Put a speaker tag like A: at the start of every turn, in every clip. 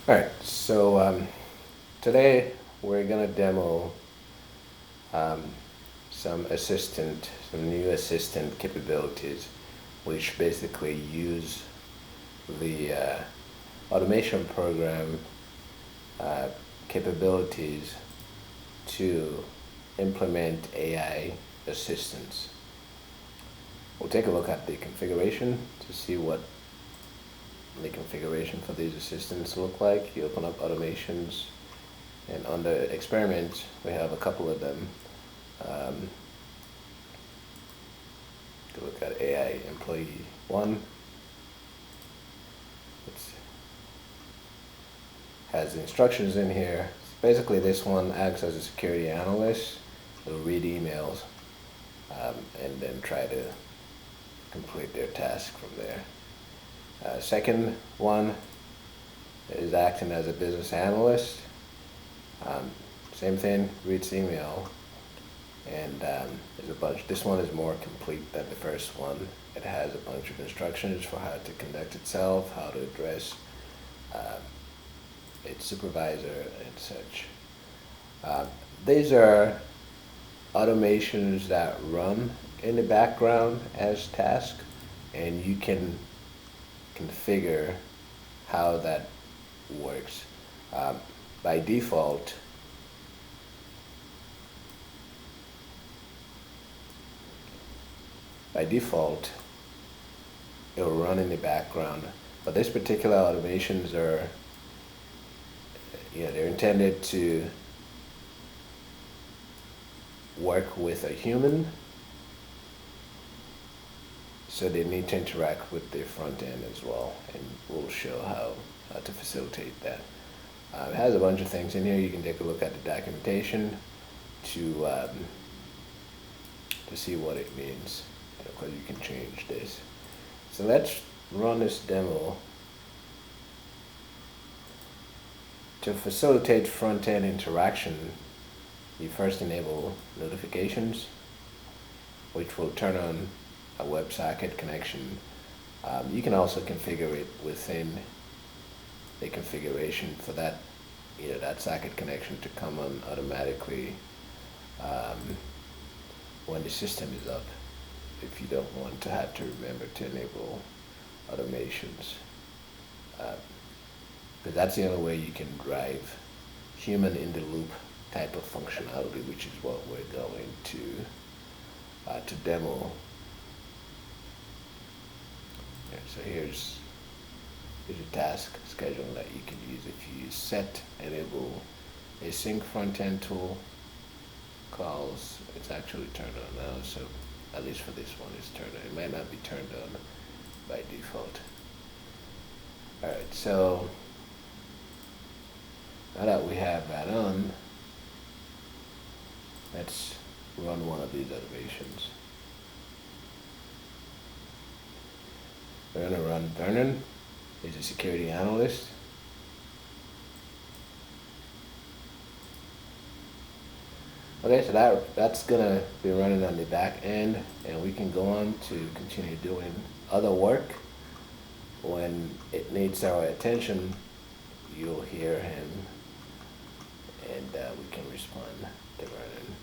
A: Alright, so today we're gonna demo um, some new assistant capabilities, which basically use the automation program uh, capabilities to implement AI assistance. We'll take a look at the configuration to see what the configuration for these assistants look like. You open up automations, and under experiments we have a couple of them. To look at AI employee 1. It has instructions in here. Basically this one acts as a security analyst. It'll read emails and then try to complete their task from there. Second one is acting as a business analyst. Same thing, reads email, and there's a bunch. This one is more complete than the first one. It has a bunch of instructions for how to conduct itself, how to address its supervisor and such. These are automations that run in the background as tasks, and you can configure how that works. By default, it will run in the background. But these particular automations are, they're intended to work with a human, so they need to interact with the front end as well, and we'll show how to facilitate that. It has a bunch of things in here. You can take a look at the documentation to see what it means, because you can change this. So let's run this demo. To facilitate front-end interaction, you first enable notifications, which will turn on a WebSocket connection. You can also configure it within the configuration for that, that socket connection to come on automatically when the system is up, if you don't want to have to remember to enable automations. Because that's the only way you can drive human in the loop type of functionality, which is what we're going to demo. So here's a task schedule that you can use. If you set enable async front end tool calls, it's actually turned on now. So at least for this one, it's turned on. It might not be turned on by default. All right, so now that we have that on, let's run one of these automations. We're going to run Vernon. He's a security analyst. Okay, so that's going to be running on the back end, and we can go on to continue doing other work. When it needs our attention, you'll hear him, and we can respond to Vernon.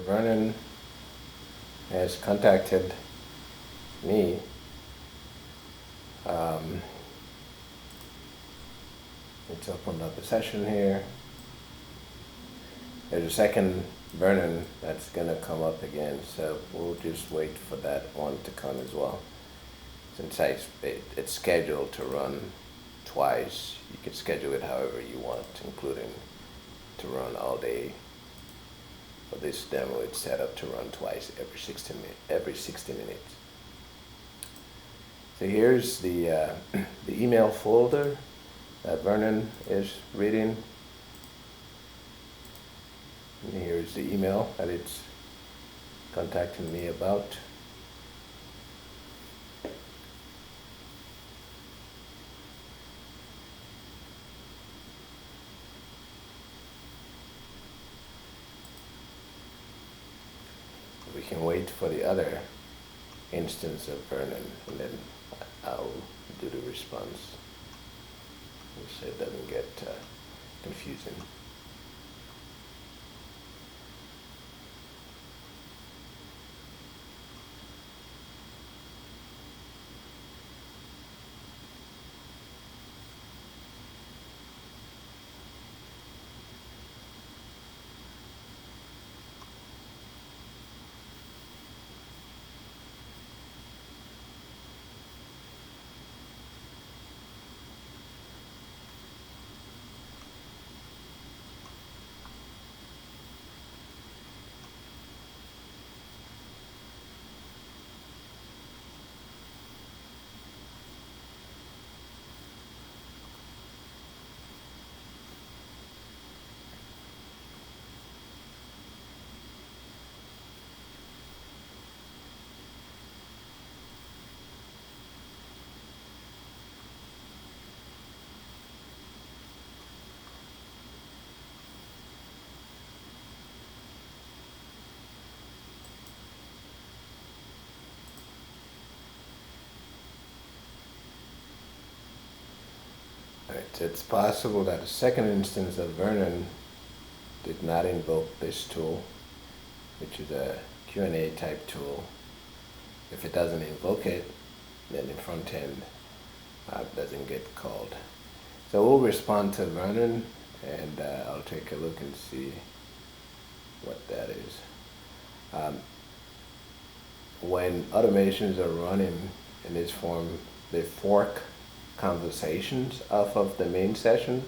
A: Vernon has contacted me. Let's open up a session here. There's a second Vernon that's gonna come up again, so we'll just wait for that one to come as well. Since it's scheduled to run twice, you can schedule it however you want, including to run all day. For this demo, it's set up to run twice every 60 minutes. So here's the the email folder that Vernon is reading. And here's the email that it's contacting me about. We can wait for the other instance of Vernon, and then I'll do the response, so it doesn't get confusing. Alright, it's possible that the second instance of Vernon did not invoke this tool, which is a Q&A type tool. If it doesn't invoke it, then the front end doesn't get called. So we'll respond to Vernon, and I'll take a look and see what that is. When automations are running in this form, they fork conversations off of the main session.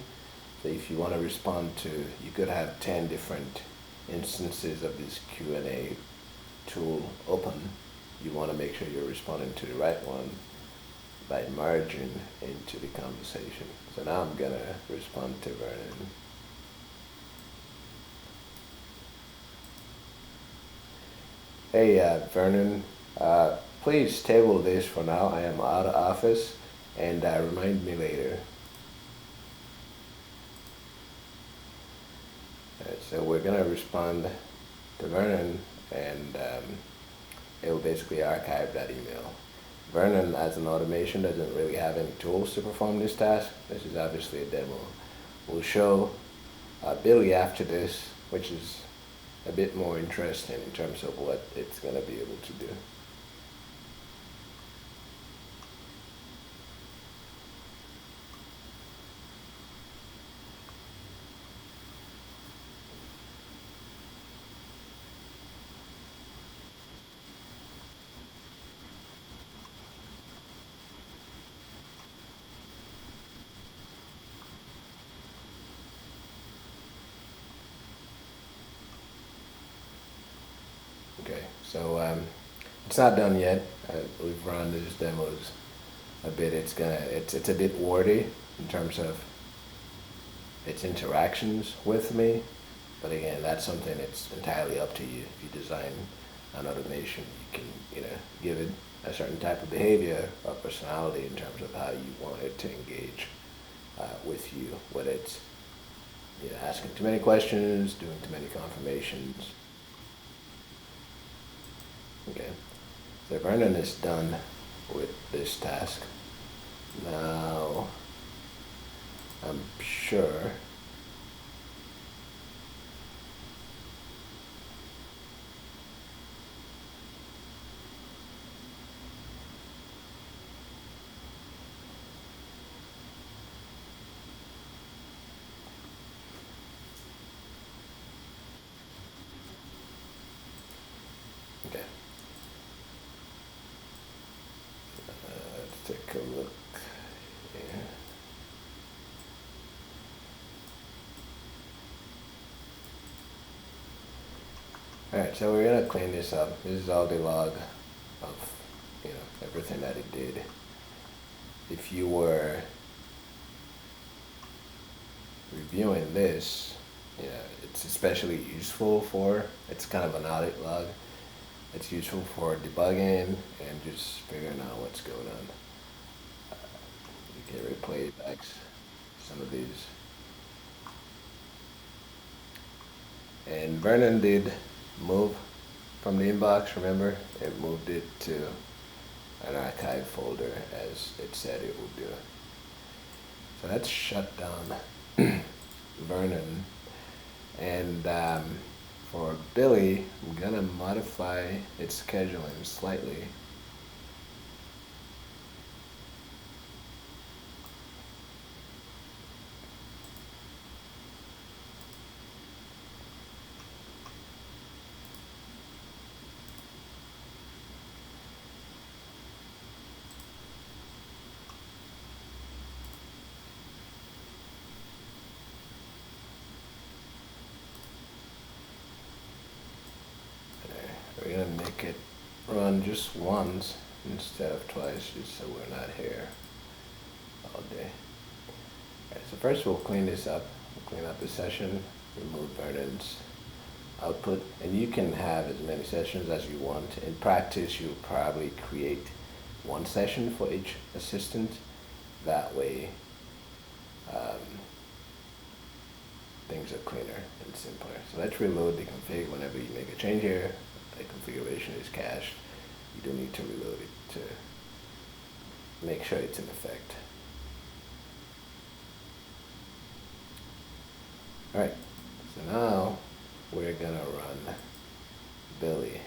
A: So if you want to respond to, you could have 10 different instances of this Q&A tool open. You want to make sure you're responding to the right one by merging into the conversation. So now I'm going to respond to Vernon. Hey, Vernon, please table this for now. I am out of office, and remind me later. Alright, so we're going to respond to Vernon, and it will basically archive that email. Vernon, as an automation, doesn't really have any tools to perform this task. This is obviously a demo. We'll show Billy after this, which is a bit more interesting in terms of what it's going to be able to do. Okay, so it's not done yet. We've run these demos a bit. It's a bit wordy in terms of its interactions with me, but again, that's something that's entirely up to you. If you design an automation, you can give it a certain type of behavior or personality in terms of how you want it to engage with you, whether it's asking too many questions, doing too many confirmations. Okay, so Vernon is done with this task. Now, I'm sure Alright, so we're gonna clean this up. This is all the log of, everything that it did. If you were reviewing this, it's especially useful for, it's kind of an audit log. It's useful for debugging and just figuring out what's going on. You can replay back some of these. And Vernon did move from the inbox, remember? It moved it to an archive folder as it said it would do. So that's shut down Vernon. And for Billy, I'm gonna modify its scheduling slightly. We're gonna make it run just once instead of twice, just so we're not here all day. Alright, so first we'll clean this up. We'll clean up the session, remove Vernon's output, and you can have as many sessions as you want. In practice, you'll probably create one session for each assistant. That way, things are cleaner and simpler. So let's reload the config whenever you make a change here. The configuration is cached. You don't need to reload it to make sure it's in effect. Alright, so now we're gonna run Billy.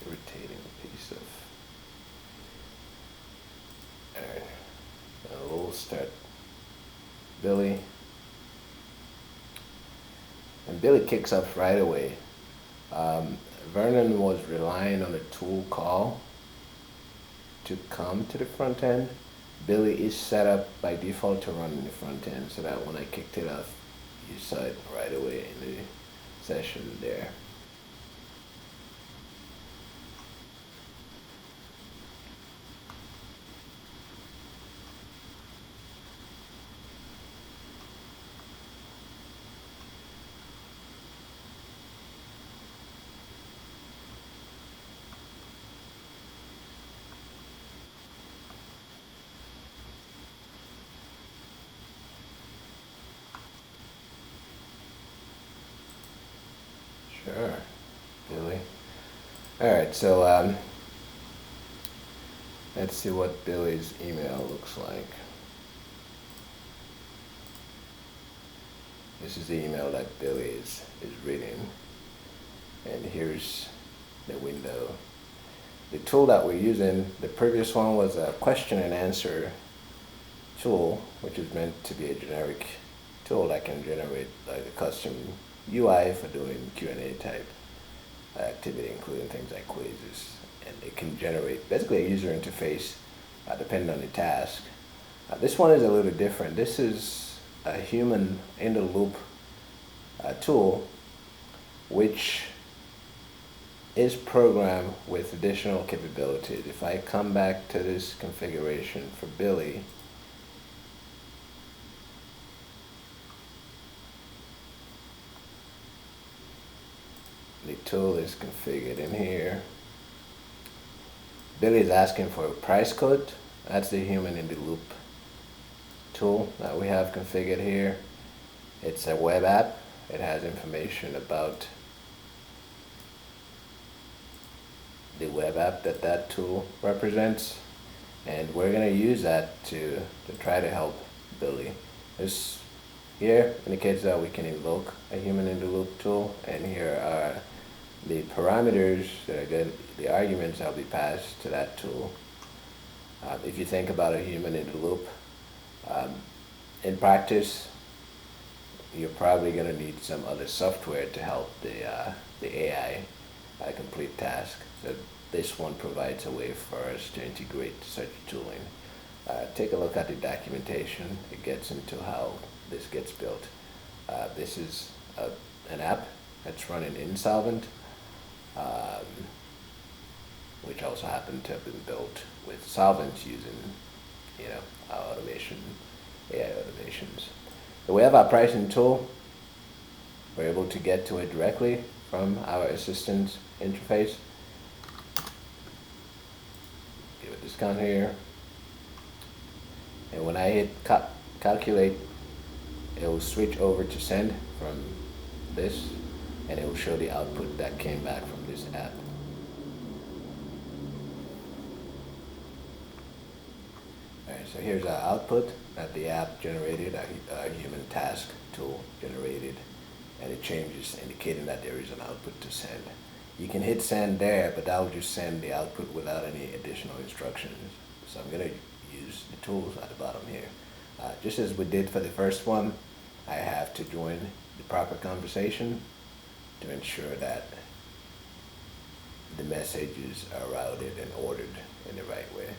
A: Irritating piece of. Alright, now we'll start Billy. And Billy kicks up right away. Vernon was relying on a tool call to come to the front end. Billy is set up by default to run in the front end, so that when I kicked it off, you saw it right away in the session there. Sure, Billy. Alright, so let's see what Billy's email looks like. This is the email that Billy is reading. And here's the window. The tool that we're using, the previous one was a question and answer tool, which is meant to be a generic tool that can generate like a custom UI for doing Q&A type activity, including things like quizzes. And it can generate basically a user interface depending on the task. This one is a little different. This is a human in the loop tool which is programmed with additional capabilities. If I come back to this configuration for Billy, the tool is configured in here. Billy is asking for a price code. That's the human in the loop tool that we have configured here. It's a web app. It has information about the web app that tool represents, and we're going to use that to try to help Billy. This here indicates that we can invoke a human in the loop tool, and here are the parameters that are good, the arguments that will be passed to that tool. If you think about a human in the loop, um, in practice, you're probably going to need some other software to help the AI complete tasks. So this one provides a way for us to integrate such tooling. Take a look at the documentation. It gets into how this gets built. This is an app that's running insolvent, um, which also happened to have been built with solvents using, automation, AI automations. So we have our pricing tool. We're able to get to it directly from our assistant interface. Give a discount here. And when I hit calculate, it will switch over to send from this, and it will show the output that came back from this app. Alright, so here's our output that the app generated, our human task tool generated, and it changes indicating that there is an output to send. You can hit send there, but that will just send the output without any additional instructions. So I'm going to use the tools at the bottom here. Just as we did for the first one, I have to join the proper conversation to ensure that the messages are routed and ordered in the right way.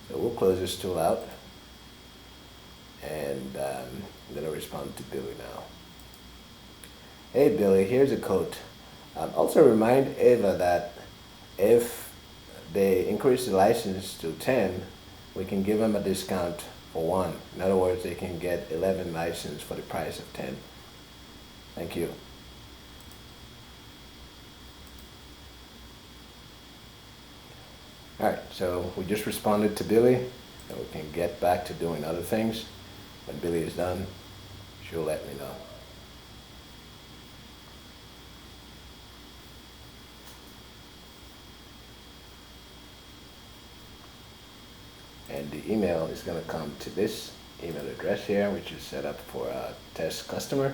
A: So we'll close this tool out, and I'm going to respond to Billy now. Hey Billy, here's a quote. Also remind Ava that if they increase the license to 10, we can give them a discount for 1. In other words, they can get 11 licenses for the price of 10. Thank you. Alright, so we just responded to Billy, and we can get back to doing other things. When Billy is done, she'll let me know. And the email is going to come to this email address here, which is set up for a test customer.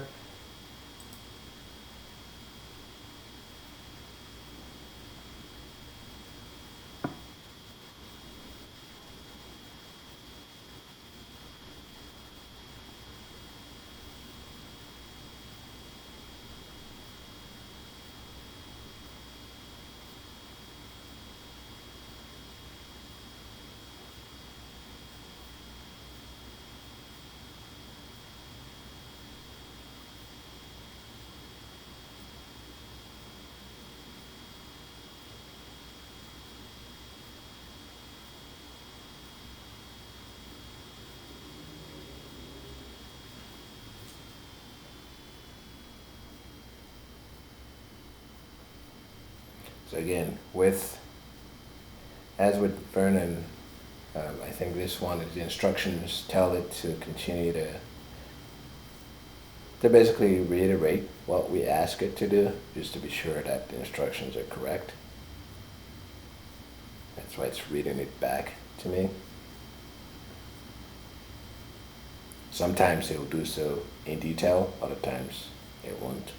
A: So again, as with Vernon, I think this one is the instructions tell it to continue to basically reiterate what we ask it to do, just to be sure that the instructions are correct. That's why it's reading it back to me. Sometimes it will do so in detail, other times it won't.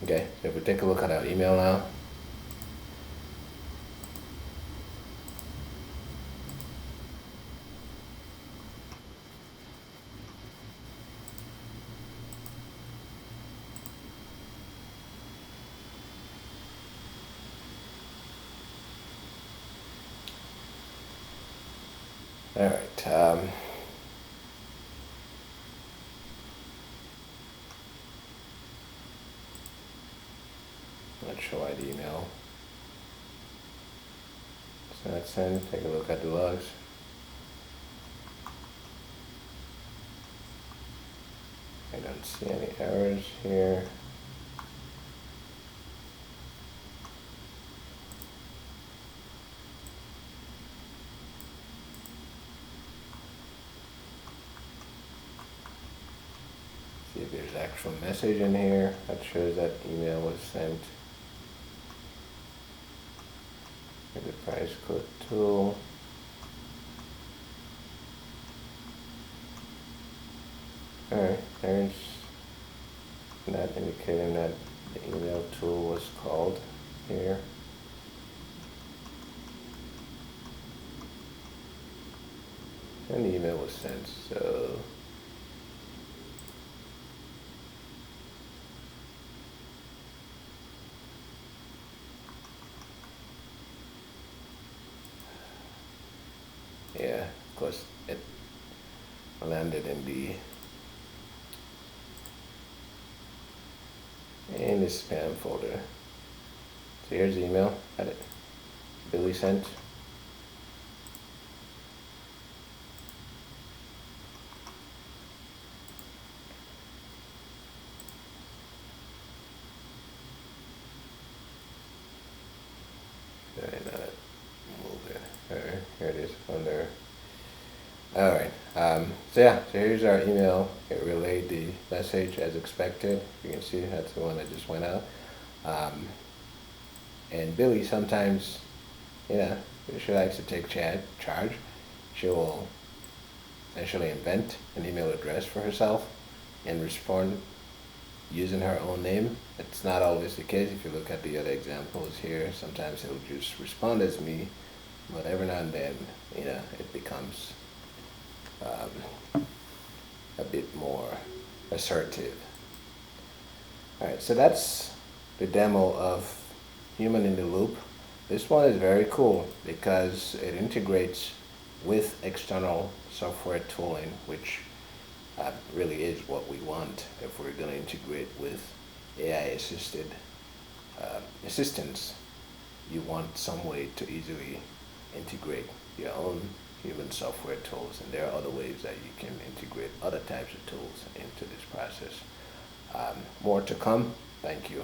A: Okay, so if we take a look at our email now. All right. Not sure why the email. So that's in. Take a look at the logs. I don't see any errors here. See if there's actual message in here that shows that email was sent. The price code tool. Alright, there's not indicating that the email tool was called here. And the email was sent, so yeah, of course it landed in the spam folder. So here's the email that Billy sent. Did I not move it? Alright, here it is under. Alright, so yeah, so here's our email. It relayed the message as expected. You can see that's the one that just went out. And Billy sometimes, you know, she likes to take charge. She will essentially invent an email address for herself and respond using her own name. It's not always the case. If you look at the other examples here, sometimes it'll just respond as me, but every now and then, you know, it becomes a bit more assertive. Alright, so that's the demo of Human in the Loop. This one is very cool because it integrates with external software tooling, which really is what we want if we're going to integrate with AI assisted assistants. You want some way to easily integrate your own human software tools, and there are other ways that you can integrate other types of tools into this process. More to come. Thank you.